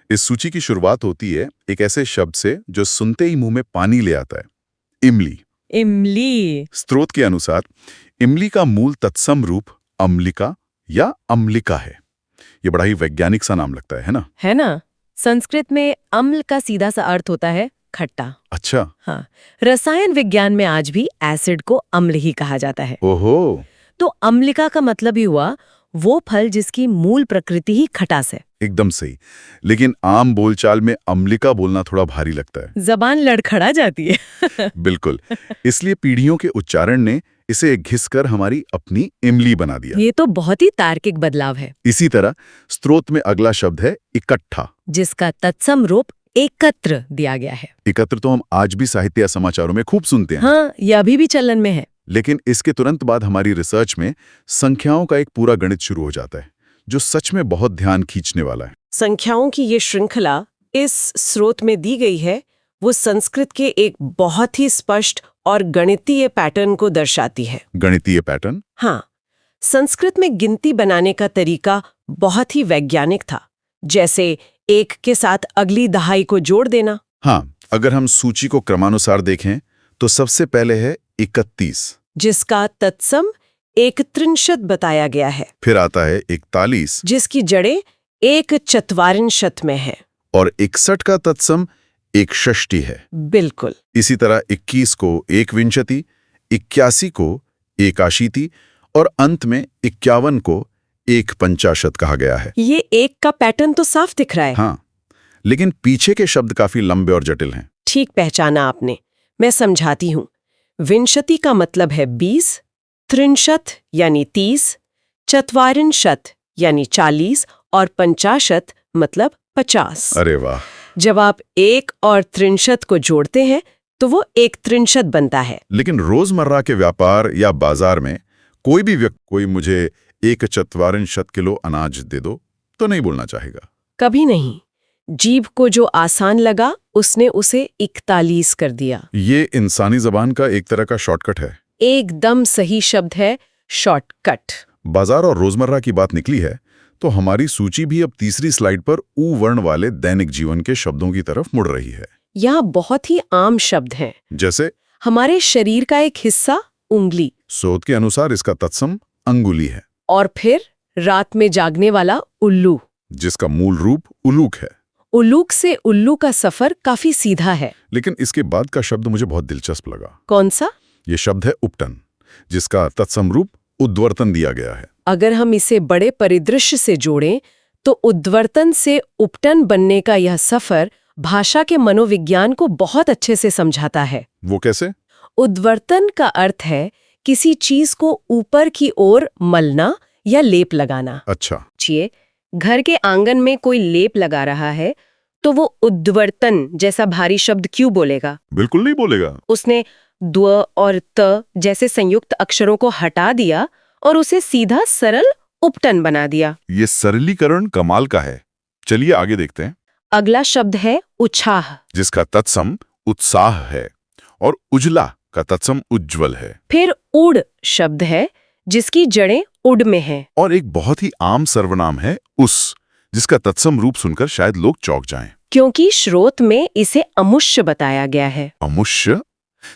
इस सूची की शुरुआत होती है एक ऐसे शब्द से जो सुनते ही मुंह में पानी ले आता है, इमली। इमली। स्रोत के अनुसार इमली का मूल तत्सम रूप अम्लिका या अम्लिका है। ये बड़ा ही वैज्ञानिक सा नाम लगता है ना? है ना? संस्कृत में अम्ल का सीधा सा अर्थ होता है खट्टा। अच्छा। हाँ, रसायन विज्ञान में आज भी एसिड को अम्ल ही कहा जाता है। ओहो। तो अम्लिका का मतलब ही हुआ वो फल जिसकी मूल प्रकृति ही खटास है। एकदम सही। लेकिन आम बोलचाल में अम्लिका बोलना थोड़ा भारी लगता है। जबान लड़खड़ा जाती है। बिल्कुल। इसलिए पीढ़ियों के उच्चारण ने इसे घिसकर हमारी अपनी इमली बना दिया। ये तो बहुत ही तार्किक बदलाव है। इसी तरह स्रोत में अगला शब्द है इकट्ठा, जिसका तत्सम रूप एकत्र दिया गया है। एकत्र तो हम आज भी साहित्य या समाचारों में खूब सुनते हैं। हाँ, ये अभी भी चलन में है। लेकिन इसके तुरंत बाद हमारी रिसर्च में संख्याओं का एक पूरा गणित शुरू हो जाता है, जो सच में बहुत ध्यान खींचने वाला है। संख्याओं की ये श्रृंखला इस स्रोत में दी गई है, वो संस्कृत के एक बहुत ही स्पष्ट और गणितीय पैटर्न को दर्शाती है। गणितीय पैटर्न? हाँ, संस्कृत में गिनती बनाने का तरीका बहुत ही वैज्ञानिक था, जैसे एक के साथ अगली दहाई को जोड़ देना। हाँ, अगर हम सूची को क्रमानुसार देखें तो सबसे पहले है 31, जिसका तत्सम एकत्रिंशत बताया गया है। फिर आता है 41, जिसकी जड़ें एक चत्वारिंशत में है, और 61 का तत्सम एक षष्ठी है। बिल्कुल। इसी तरह 21 को एक विंशति, 81 को एक आशीति और अंत में 51 को एक पंचाशत कहा गया है। ये एक का पैटर्न तो साफ दिख रहा है। हाँ, लेकिन पीछे के शब्द काफी लंबे और जटिल हैं। ठीक पहचाना आपने, मैं समझाती हूँ। विंशति का मतलब है 20, त्रिंशत यानी 30, चत्वारिंशत यानी 40 और पंचाशत मतलब 50। अरे वाह! जब आप एक और त्रिंशत को जोड़ते हैं तो वो एक त्रिंशत बनता है। लेकिन रोजमर्रा के व्यापार या बाजार में कोई भी व्यक्ति कोई मुझे एक चत्वारिंशत किलो अनाज दे दो तो नहीं बोलना चाहेगा। कभी नहीं। जीभ को जो आसान लगा उसने उसे 41 कर दिया। ये इंसानी जबान का एक तरह का शॉर्टकट है। एकदम सही शब्द है, शॉर्टकट। बाजार और रोजमर्रा की बात निकली है तो हमारी सूची भी अब तीसरी स्लाइड पर ऊ वर्ण वाले दैनिक जीवन के शब्दों की तरफ मुड़ रही है। यहाँ बहुत ही आम शब्द हैं। जैसे हमारे शरीर का एक हिस्सा उंगली, स्रोत के अनुसार इसका तत्सम अंगुली है। और फिर रात में जागने वाला उल्लू, जिसका मूल रूप उलूक है। उल्लूक से उल्लू का सफर काफी सीधा है। लेकिन इसके बाद का शब्द मुझे बहुत दिलचस्प लगा। कौन सा? ये शब्द है उपटन, जिसका तत्सम रूप उद्वर्तन दिया गया है। अगर हम इसे बड़े परिदृश्य से जोड़ें तो उद्वर्तन से उपटन बनने का यह सफर भाषा के मनोविज्ञान को बहुत अच्छे से समझाता है। वो कैसे? उद्वर्तन का अर्थ है किसी चीज को ऊपर की ओर मलना या लेप लगाना। अच्छा। घर के आंगन में कोई लेप लगा रहा है तो वो उद्वर्तन जैसा भारी शब्द क्यों बोलेगा? बिल्कुल नहीं बोलेगा। उसने द्व और त जैसे संयुक्त अक्षरों को हटा दिया और उसे सीधा सरल उपटन बना दिया। ये सरलीकरण कमाल का है। चलिए आगे देखते हैं। अगला शब्द है उछाह, जिसका तत्सम उत्साह है और उजला का तत्सम उज्ज्वल है। फिर उड़ शब्द है जिसकी जड़ें उड में हैं। और एक बहुत ही आम सर्वनाम है उस, जिसका तत्सम रूप सुनकर शायद लोग चौंक जाएं। क्योंकि स्रोत में इसे अमुष्य बताया गया है। अमुष्य?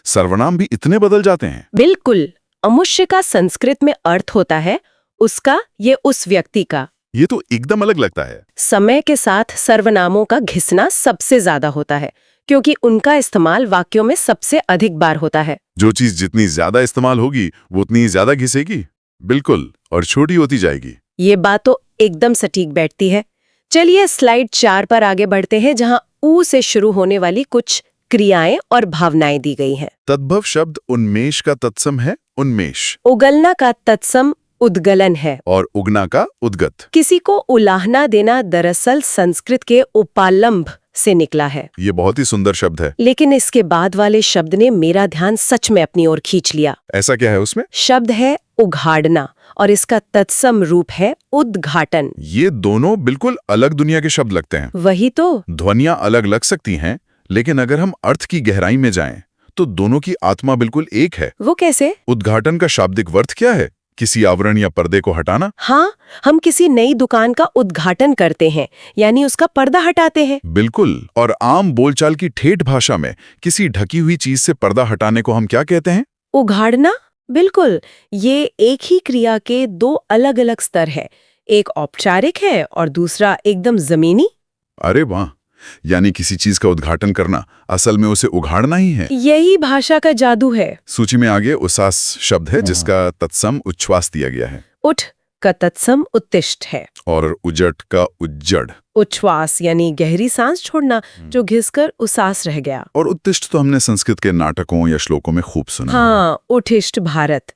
सर्वनाम भी इतने बदल जाते हैं? बिल्कुल। अमुष्य का संस्कृत में अर्थ होता है उसका, ये उस व्यक्ति का। ये तो एकदम अलग लगता है। समय के साथ सर्वनामों का घिसना सबसे ज्यादा होता है क्योंकि उनका इस्तेमाल वाक्यों में सबसे अधिक बार होता है। जो चीज जितनी ज्यादा इस्तेमाल होगी वो उतनी ही ज्यादा घिसेगी। बिल्कुल, और छोटी होती जाएगी। ये बात तो एकदम सटीक बैठती है। चलिए स्लाइड 4 पर आगे बढ़ते हैं, जहां ऊ से शुरू होने वाली कुछ क्रियाएं और भावनाएं दी गई हैं। तद्भव शब्द उन्मेष का तत्सम है उन्मेष। उगलना का तत्सम उद्गलन है और उगना का उद्गत। किसी को उलाहना देना दरअसल संस्कृत के उपालंभ से निकला है। ये बहुत ही सुंदर शब्द है। लेकिन इसके बाद वाले शब्द ने मेरा ध्यान सच में अपनी ओर खींच लिया। ऐसा क्या है उसमें? शब्द है उघाड़ना और इसका तत्सम रूप है उद्घाटन। ये दोनों बिल्कुल अलग दुनिया के शब्द लगते हैं। वही तो। ध्वनियां अलग लग सकती हैं, लेकिन अगर हम अर्थ की गहराई में जाएं, तो दोनों की आत्मा बिल्कुल एक है। वो कैसे? उद्घाटन का शाब्दिक अर्थ क्या है? किसी आवरण या पर्दे को हटाना। हाँ, हम किसी नई दुकान का उद्घाटन करते हैं, यानी उसका पर्दा हटाते हैं। बिल्कुल। और आम बोलचाल की ठेठ भाषा में किसी ढकी हुई चीज से पर्दा हटाने को हम क्या कहते हैं? उघाड़ना। बिल्कुल, ये एक ही क्रिया के दो अलग अलग स्तर है। एक औपचारिक है और दूसरा एकदम जमीनी। अरे वाह, यानी किसी चीज का उद्घाटन करना असल में उसे उघाड़ना ही है। यही भाषा का जादू है। सूची में आगे उसास शब्द है जिसका तत्सम उच्छ्वास दिया गया है। उठ का तत्सम उत्तिष्ठ है और उजट का उज्जड़। उच्छ्वास यानी गहरी सांस छोड़ना जो घिसकर उसास रह गया। और उत्तिष्ठ तो हमने संस्कृत के नाटकों या श्लोकों में खूब सुना है। हाँ, उठिष्ठ भारत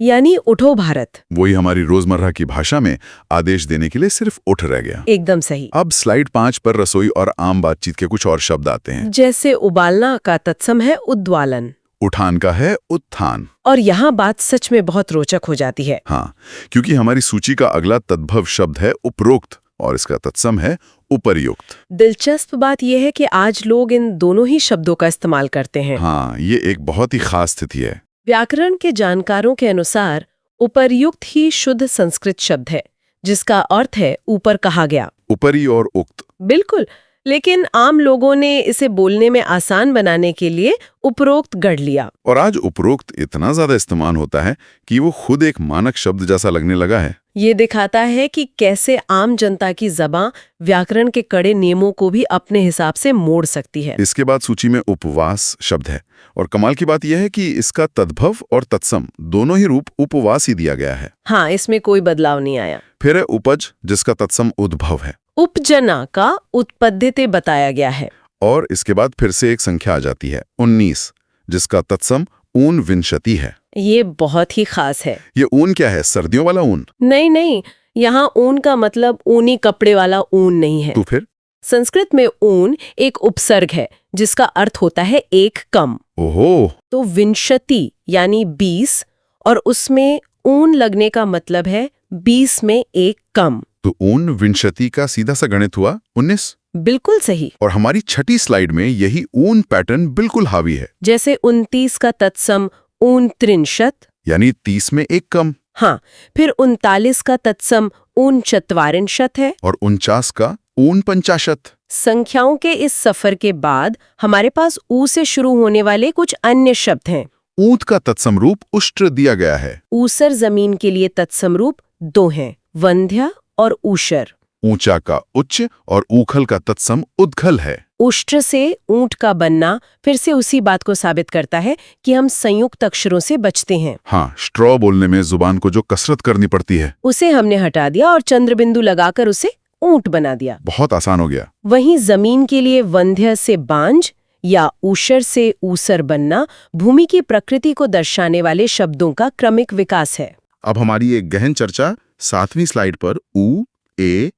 यानी उठो भारत। वही हमारी रोजमर्रा की भाषा में आदेश देने के लिए सिर्फ उठ रह गया। एकदम सही। अब स्लाइड 5 पर रसोई और आम बातचीत के कुछ और शब्द आते हैं। जैसे उबालना का तत्सम है उद्वालन। उठान का है उत्थान। और यहाँ बात सच में बहुत रोचक हो जाती है। हाँ, क्योंकि हमारी सूची का अगला तद्भव शब्द है उपरोक्त और इसका तत्सम है उपर्युक्त। दिलचस्प बात यह है कि आज लोग इन दोनों ही शब्दों का इस्तेमाल करते हैं। हाँ, ये एक बहुत ही खास स्थिति है। व्याकरण के जानकारों के अनुसार उपर्युक्त ही शुद्ध संस्कृत शब्द है, जिसका अर्थ है ऊपर कहा गया। उपरी और उक्त। बिल्कुल, लेकिन आम लोगों ने इसे बोलने में आसान बनाने के लिए उपरोक्त गढ़ लिया। और आज उपरोक्त इतना ज्यादा इस्तेमाल होता है कि वो खुद एक मानक शब्द जैसा लगने लगा है। ये दिखाता है कि कैसे आम जनता की ज़बान व्याकरण के कड़े नियमों को भी अपने हिसाब से मोड़ सकती है। इसके बाद सूची में उपवास शब्द है और कमाल की बात यह है कि इसका तद्भव और तत्सम दोनों ही रूप उपवास ही दिया गया है। हाँ, इसमें कोई बदलाव नहीं आया। फिर है उपज जिसका तत्सम उद्भव है। उपजना का उत्पद्यते बताया गया है। और इसके बाद फिर से एक संख्या आ जाती है 19 जिसका तत्सम ऊन विंशति है। ये बहुत ही खास है। ये ऊन क्या है? सर्दियों वाला ऊन? नहीं, यहाँ ऊन का मतलब ऊनी कपड़े वाला ऊन नहीं है। तो फिर? संस्कृत में ऊन एक उपसर्ग है जिसका अर्थ होता है एक कम। ओहो। तो विंशति यानी 20 और उसमें ऊन लगने का मतलब है 20 में एक कम। तो ऊन विंशति का सीधा सा गणित हुआ 19। बिल्कुल सही। और हमारी छठी स्लाइड में यही ऊन पैटर्न बिल्कुल हावी है। जैसे 29 का तत्सम ऊन त्रिंशत यानी 30 में एक कम। हाँ, फिर 39 का तत्सम ऊन चत्वारिंशत है। और 49 का ऊन पंचाशत। संख्याओं के इस सफर के बाद हमारे पास ऊ से शुरू होने वाले कुछ अन्य शब्द हैं। ऊंट का तत्सम रूप उष्ट्र दिया गया है। ऊसर जमीन के लिए तत्सम रूप 2 हैं, वंध्या और ऊषर। ऊंचा का उच्च और ऊखल का तत्सम उद्घल है। उष्ट्र से ऊंट का बनना फिर से उसी बात को साबित करता है कि हम संयुक्त अक्षरों से बचते हैं। हाँ, स्ट्रॉ बोलने में जुबान को जो कसरत करनी पड़ती है उसे हमने हटा दिया और चंद्रबिंदु लगाकर उसे ऊंट बना दिया। बहुत आसान हो गया। वहीं जमीन के लिए वंध्य से बांझ या ऊषर से ऊसर बनना भूमि की प्रकृति को दर्शाने वाले शब्दों का क्रमिक विकास है। अब हमारी एक गहन चर्चा 7वीं स्लाइड पर ऊ, ए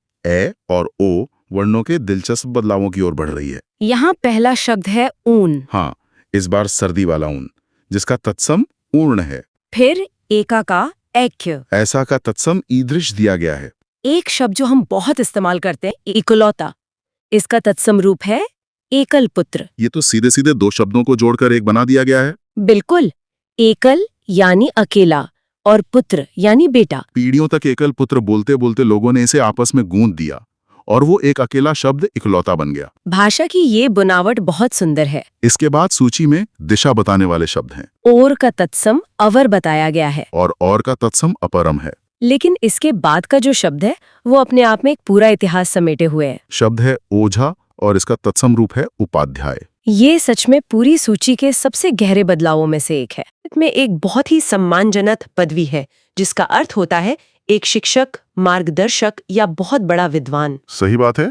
और ओ वर्णों के दिलचस्प बदलावों की ओर बढ़ रही है। यहाँ पहला शब्द है ऊन। हाँ, इस बार सर्दी वाला ऊन जिसका तत्सम ऊर्ण है। फिर एका का ऐक्य। ऐसा का तत्सम ईदृश दिया गया है। एक शब्द जो हम बहुत इस्तेमाल करते हैं इकलौता, इसका तत्सम रूप है एकल पुत्र। ये तो सीधे सीधे 2 शब्दों को जोड़कर एक बना दिया गया है। बिल्कुल, एकल यानी अकेला और पुत्र यानी बेटा। पीढ़ियों तक एकल पुत्र बोलते बोलते लोगों ने इसे आपस में गूंथ दिया और वो एक अकेला शब्द इकलौता बन गया। भाषा की ये बनावट बहुत सुंदर है। इसके बाद सूची में दिशा बताने वाले शब्द हैं। और का तत्सम अवर बताया गया है और का तत्सम अपरम है। लेकिन इसके बाद का जो शब्द है वो अपने आप में एक पूरा इतिहास समेटे हुए है। शब्द है ओझा और इसका तत्सम रूप है उपाध्याय। ये सच में पूरी सूची के सबसे गहरे बदलावों में से एक है। में एक बहुत ही सम्मानजनक पदवी है जिसका अर्थ होता है एक शिक्षक, मार्गदर्शक या बहुत बड़ा विद्वान। सही बात है।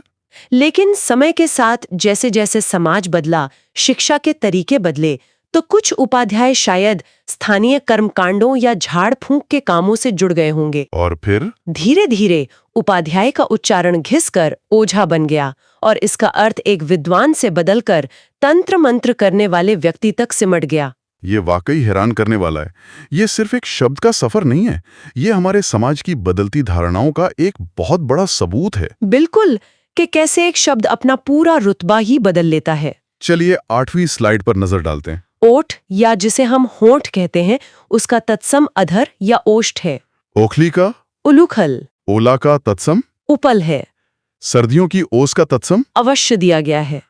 लेकिन समय के साथ जैसे जैसे समाज बदला, शिक्षा के तरीके बदले, तो कुछ उपाध्याय शायद स्थानीय कर्मकांडों या झाड़ फूंक के कामों से जुड़ गए होंगे। और फिर धीरे धीरे उपाध्याय का उच्चारण घिसकर ओझा बन गया और इसका अर्थ एक विद्वान से बदलकर तंत्र मंत्र करने वाले व्यक्ति तक सिमट गया। ये वाकई हैरान करने वाला है। ये सिर्फ एक शब्द का सफर नहीं है, ये हमारे समाज की बदलती धारणाओं का एक बहुत बड़ा सबूत है। बिल्कुल, कि कैसे एक शब्द अपना पूरा रुतबा ही बदल लेता है। चलिए 8वीं स्लाइड पर नजर डालते हैं। ओठ या जिसे हम होंठ कहते हैं उसका तत्सम अधर या ओष्ठ है। ओखली का, उलूखल ओला का तत्सम, उपल है। सर्दियों की ओस का तत्सम, अवश्य दिया गया है।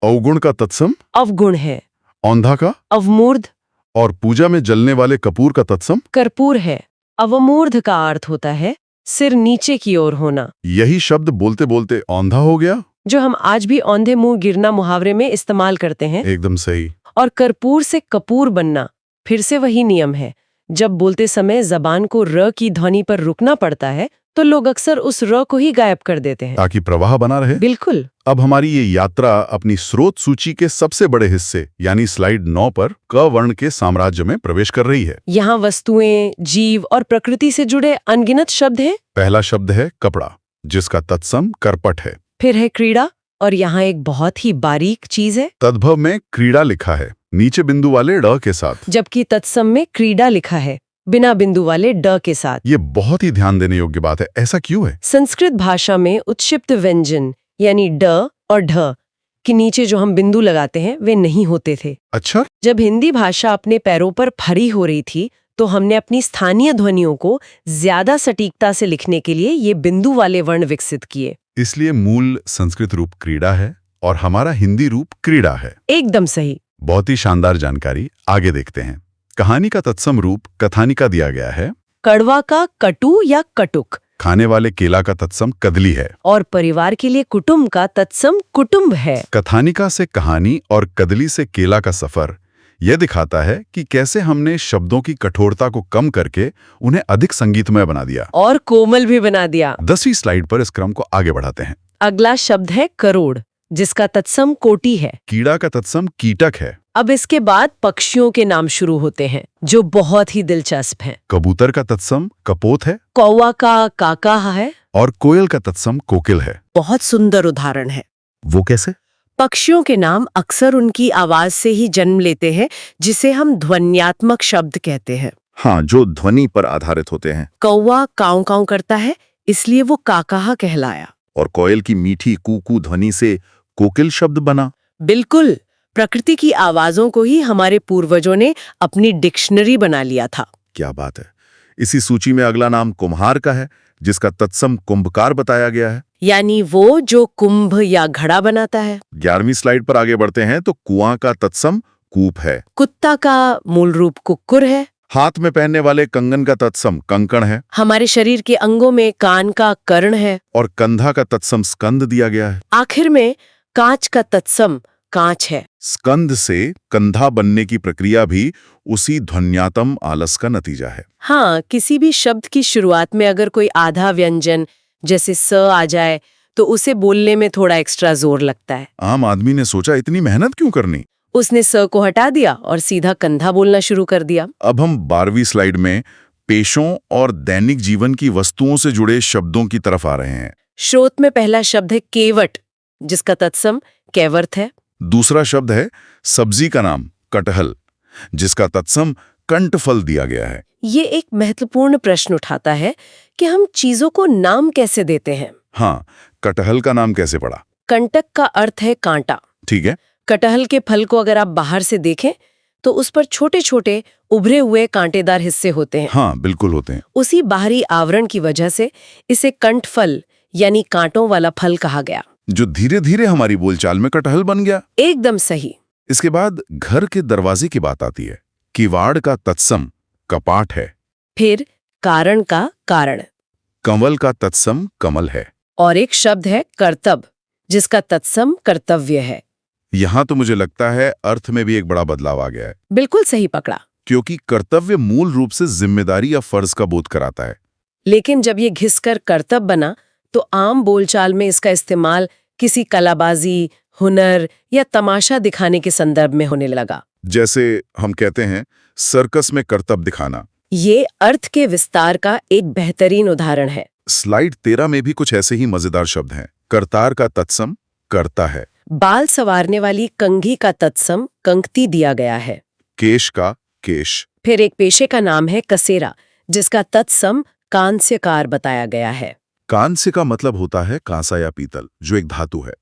अवगुण का तत्सम, अवगुण है। औंधा का, अवमूर्ध और पूजा में जलने वाले कपूर का तत्सम। कर्पूर है। अवमूर्ध का अर्थ होता है सिर नीचे की ओर होना, यही शब्द बोलते बोलते औंधा हो गया। जो हम आज भी औंधे मुंह गिरना मुहावरे में इस्तेमाल करते हैं। एकदम सही। और कर्पूर से कपूर बनना फिर से वही नियम है। जब बोलते समय जबान को र की ध्वनि पर रुकना पड़ता है तो लोग अक्सर उस र को ही गायब कर देते हैं, ताकि प्रवाह बना रहे। बिल्कुल। अब हमारी ये यात्रा अपनी स्रोत सूची के सबसे बड़े हिस्से यानी स्लाइड 9 पर क वर्ण के साम्राज्य में प्रवेश कर रही है। यहाँ वस्तुएं, जीव और प्रकृति से जुड़े अनगिनत शब्द हैं। पहला शब्द है कपड़ा, जिसका तत्सम करपट है। फिर है क्रीड़ा, और यहाँ एक बहुत ही बारीक चीज है, तद्भव में क्रीड़ा लिखा है नीचे बिंदु वाले ड के साथ, जबकि तत्सम में क्रीड़ा लिखा है बिना बिंदु वाले ड के साथ। ये बहुत ही ध्यान देने योग्य बात है। ऐसा क्यों है? संस्कृत भाषा में उत्क्षिप्त व्यंजन यानी ड और ढ के नीचे जो हम बिंदु लगाते हैं वे नहीं होते थे। अच्छा, जब हिंदी भाषा अपने पैरों पर खड़ी हो रही थी तो हमने अपनी स्थानीय ध्वनियों को ज्यादा सटीकता से लिखने के लिए ये बिंदु वाले वर्ण विकसित किए। इसलिए मूल संस्कृत रूप क्रीड़ा है और हमारा हिंदी रूप क्रीड़ा है। एकदम सही। बहुत ही शानदार जानकारी। आगे देखते हैं। कहानी का तत्सम रूप कथानिका दिया गया है। कड़वा का कटु या कटुक, खाने वाले केला का तत्सम कदली है। और परिवार के लिए कुटुंब का तत्सम कुटुंब है। कथानिका से कहानी और कदली से केला का सफर यह दिखाता है कि कैसे हमने शब्दों की कठोरता को कम करके उन्हें अधिक संगीतमय बना दिया और कोमल भी बना दिया। 10वीं स्लाइड पर इस क्रम को आगे बढ़ाते हैं। अगला शब्द है करोड़, जिसका तत्सम कोटि है। कीड़ा का तत्सम कीटक है। अब इसके बाद पक्षियों के नाम शुरू होते हैं जो बहुत ही दिलचस्प हैं। कबूतर का तत्सम कपोत है। कौवा का काका है। और कोयल का तत्सम कोकिल है। बहुत सुंदर उदाहरण है। वो कैसे? पक्षियों के नाम अक्सर उनकी आवाज से ही जन्म लेते हैं, जिसे हम ध्वन्यात्मक शब्द कहते हैं। हाँ, जो ध्वनि पर आधारित होते हैं। कौवा काऊ काऊ करता है, इसलिए वो काकाहा कहलाया। और कोयल की मीठी कूकू ध्वनि से कोकिल शब्द बना। बिल्कुल, प्रकृति की आवाजों को ही हमारे पूर्वजों ने अपनी डिक्शनरी बना लिया था। क्या बात है। इसी सूची में अगला नाम कुम्हार का है, जिसका तत्सम कुंभकार बताया गया है। यानी वो जो कुंभ या घड़ा बनाता है। 11वीं स्लाइड पर आगे बढ़ते हैं तो कुआं का तत्सम कूप है। कुत्ता का मूल रूप कुक्कुर है। हाथ में पहनने वाले कंगन का तत्सम कंकण है। हमारे शरीर के अंगों में कान का कर्ण है। और कंधा का तत्सम स्कंद दिया गया है। आखिर में कांच का तत्सम कांच है। स्कंद से कंधा बनने की प्रक्रिया भी उसी ध्वन्यात्म आलस का नतीजा है। हाँ, किसी भी शब्द की शुरुआत में अगर कोई आधा व्यंजन जैसे स आ जाए तो उसे बोलने में थोड़ा एक्स्ट्रा जोर लगता है। आम आदमी ने सोचा इतनी मेहनत क्यों करनी, उसने स को हटा दिया और सीधा कंधा बोलना शुरू कर दिया। अब हम 12वीं स्लाइड में पेशों और दैनिक जीवन की वस्तुओं से जुड़े शब्दों की तरफ आ रहे हैं। स्रोत में पहला शब्द है केवट, जिसका तत्सम कैवर्त है। दूसरा शब्द है सब्जी का नाम कटहल, जिसका तत्सम कंठफल दिया गया है। ये एक महत्वपूर्ण प्रश्न उठाता है कि हम चीजों को नाम कैसे देते हैं। हाँ, कटहल का नाम कैसे पड़ा? कंटक का अर्थ है कांटा। ठीक है। कटहल के फल को अगर आप बाहर से देखें तो उस पर छोटे छोटे उभरे हुए कांटेदार हिस्से होते हैं। हाँ, बिल्कुल होते हैं। उसी बाहरी आवरण की वजह से इसे कंठफल यानी कांटों वाला फल कहा गया, जो धीरे धीरे हमारी बोलचाल में कटहल बन गया। एकदम सही। इसके बाद घर के दरवाजे की बात आती है। किवाड़ का तत्सम कपाट है। फिर कारण का कारण। कंवल का तत्सम कमल है। और एक शब्द है कर्तव्य, जिसका तत्सम कर्तव्य है। यहाँ तो मुझे लगता है अर्थ में भी एक बड़ा बदलाव आ गया है, बिल्कुल सही पकड़ा। क्योंकि कर्तव्य मूल रूप से जिम्मेदारी या फर्ज का बोध कराता है। लेकिन जब ये घिसकर कर्तव्य बना तो आम बोलचाल में इसका इस्तेमाल किसी कलाबाजी, हुनर या तमाशा दिखाने के संदर्भ में होने लगा। जैसे हम कहते हैं सर्कस में कर्तव्य दिखाना। ये अर्थ के विस्तार का एक बेहतरीन उदाहरण है। स्लाइड 13 में भी कुछ ऐसे ही मजेदार शब्द हैं। करतार का तत्सम करता है। बाल संवारने वाली कंघी का तत्सम कंकती दिया गया है। केश का केश। फिर एक पेशे का नाम है कसेरा, जिसका तत्सम कांस्यकार बताया गया है। कांस्य का मतलब होता है कांसा या पीतल, जो एक धातु है।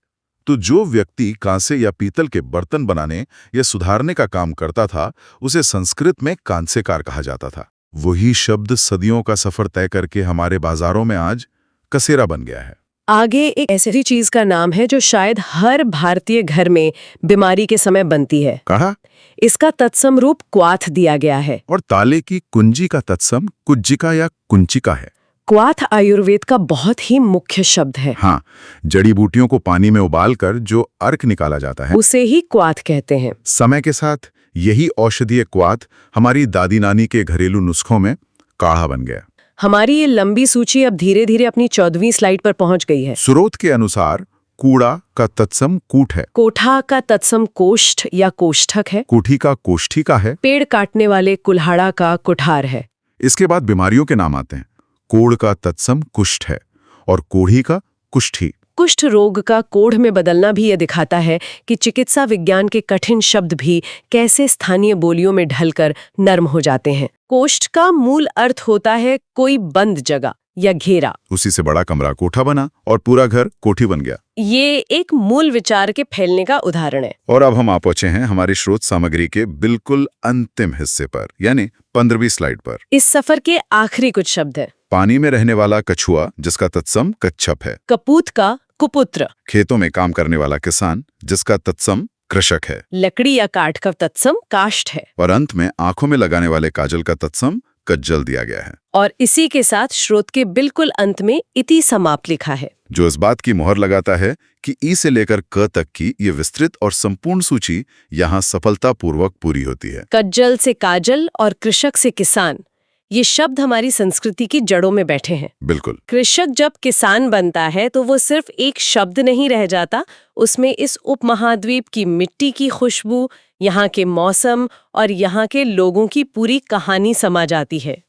तो जो व्यक्ति कांसे या पीतल के बर्तन बनाने या सुधारने का काम करता था, उसे संस्कृत में कांसेकार कहा जाता था। वही शब्द सदियों का सफर तय करके हमारे बाजारों में आज कसेरा बन गया है। आगे एक ऐसी चीज का नाम है जो शायद हर भारतीय घर में बीमारी के समय बनती है। कहा? इसका तत्सम रूप क्वाथ दिया गया है। और ताले की कुंजी का तत्सम कुज्जिका या कुंचिका है। क्वाथ आयुर्वेद का बहुत ही मुख्य शब्द है। हाँ, जड़ी बूटियों को पानी में उबालकर जो अर्क निकाला जाता है, उसे ही क्वाथ कहते हैं। समय के साथ यही औषधीय क्वाथ हमारी दादी नानी के घरेलू नुस्खों में काढ़ा बन गया। हमारी ये लंबी सूची अब धीरे धीरे अपनी 14वीं स्लाइड पर पहुंच गई है। स्रोत के अनुसार कूड़ा का तत्सम कूट है, कोठा का तत्सम कोष्ठ या कोष्ठक है, कोठी का कोष्ठिका है, पेड़ काटने वाले कुल्हाड़ा का कुठार है। इसके बाद बीमारियों के नाम आते हैं। कोढ़ का तत्सम कुष्ठ है और कोढ़ी का कुष्ठी। कुष्ठ रोग का कोढ़ में बदलना भी यह दिखाता है कि चिकित्सा विज्ञान के कठिन शब्द भी कैसे स्थानीय बोलियों में ढलकर नर्म हो जाते हैं। कोष्ठ का मूल अर्थ होता है कोई बंद जगह या घेरा। उसी से बड़ा कमरा कोठा बना और पूरा घर कोठी बन गया। ये एक मूल विचार के फैलने का उदाहरण है। और अब हम आ पहुंचे हैं हमारी स्रोत सामग्री के बिल्कुल अंतिम हिस्से पर, यानी 15वीं स्लाइड पर। इस सफर के आखिरी कुछ शब्द है। पानी में रहने वाला कछुआ, जिसका तत्सम कच्छप है। कपूत का कुपुत्र। खेतों में काम करने वाला किसान, जिसका तत्सम कृषक है। लकड़ी या काठ का तत्सम काष्ठ है। और अंत में आंखों में लगाने वाले काजल का तत्सम कज्जल दिया गया है। और इसी के साथ स्रोत के बिल्कुल अंत में इति समाप्त लिखा है, जो इस बात की मोहर लगाता है कि ई से लेकर क तक की ये विस्तृत और संपूर्ण सूची यहाँ सफलतापूर्वक पूरी होती है। कज्जल से काजल और कृषक से किसान, ये शब्द हमारी संस्कृति की जड़ों में बैठे हैं। बिल्कुल। कृषक जब किसान बनता है तो वो सिर्फ एक शब्द नहीं रह जाता, उसमें इस उपमहाद्वीप की मिट्टी की खुशबू, यहाँ के मौसम और यहाँ के लोगों की पूरी कहानी समा जाती है।